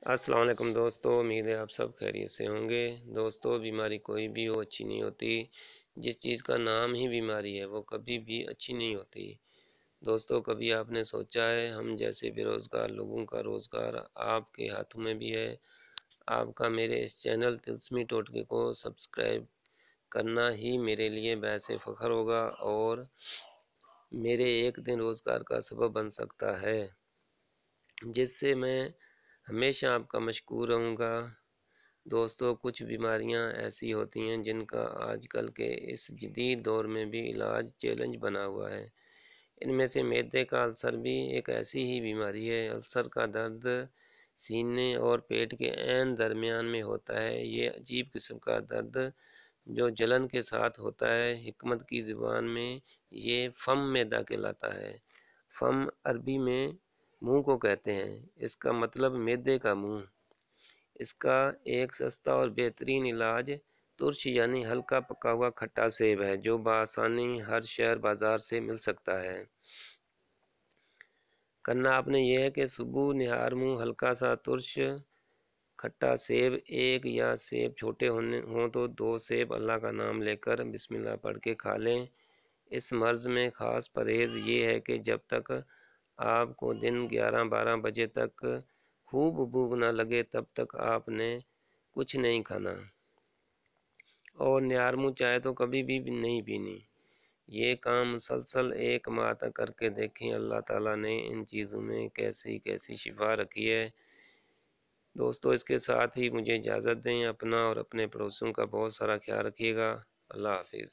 السلام علیکم دوستو، امید ہے آپ سب خیریت سے ہوں گے۔ دوستو، بیماری کوئی بھی ہو اچھی نہیں ہوتی۔ جس چیز کا نام ہی بیماری ہے وہ کبھی بھی اچھی نہیں ہوتی۔ دوستو، کبھی آپ نے سوچا ہے ہم جیسے بے روزگار لوگوں کا روزگار آپ کے ہاتھوں میں بھی ہے؟ آپ کا میرے اس چینل طلسمی ٹوٹکے کو سبسکرائب کرنا ہی میرے لیے باعث فخر ہوگا اور میرے ایک دن روزگار کا سبب بن سکتا ہے، جس سے میں ہمیشہ آپ کا مشکور رہوں گا۔ دوستو، کچھ بیماریاں ایسی ہوتی ہیں جن کا آج کل کے اس جدید دور میں بھی علاج چیلنج بنا ہوا ہے۔ ان میں سے معدے کا السر بھی ایک ایسی ہی بیماری ہے۔ السر کا درد سینے اور پیٹ کے عین درمیان میں ہوتا ہے۔ یہ عجیب قسم کا درد جو جلن کے ساتھ ہوتا ہے، حکمت کی زبان میں یہ فم معدہ کہلاتا ہے۔ فم عربی میں منہ کو کہتے ہیں، اس کا مطلب معدے کا منہ۔ اس کا ایک سستا اور بہترین علاج ترش یعنی ہلکا پکا ہوا کھٹا سیب ہے، جو بآسانی ہر شہر بازار سے مل سکتا ہے۔ کرنا آپ نے یہ ہے کہ صبح نہار منہ ہلکا سا ترش کھٹا سیب، ایک یا سیب چھوٹے ہوں تو 2 سیب اللہ کا نام لے کر بسم اللہ پڑھ کے کھا لیں۔ اس مرض میں خاص پرہیز یہ ہے کہ جب تک آپ کو دن 11-12 بجے تک خوب بھوک نہ لگے تب تک آپ نے کچھ نہیں کھانا، اور نہار منہ چائے تو کبھی بھی نہیں پینی۔ یہ کام مسلسل 1 ماہ تک کر کے دیکھیں، اللہ تعالیٰ نے ان چیزوں میں کیسی کیسی شفا رکھی ہے۔ دوستو، اس کے ساتھ ہی مجھے اجازت دیں۔ اپنا اور اپنے پڑوسیوں کا بہت سارا خیال رکھیے گا۔ اللہ حافظ۔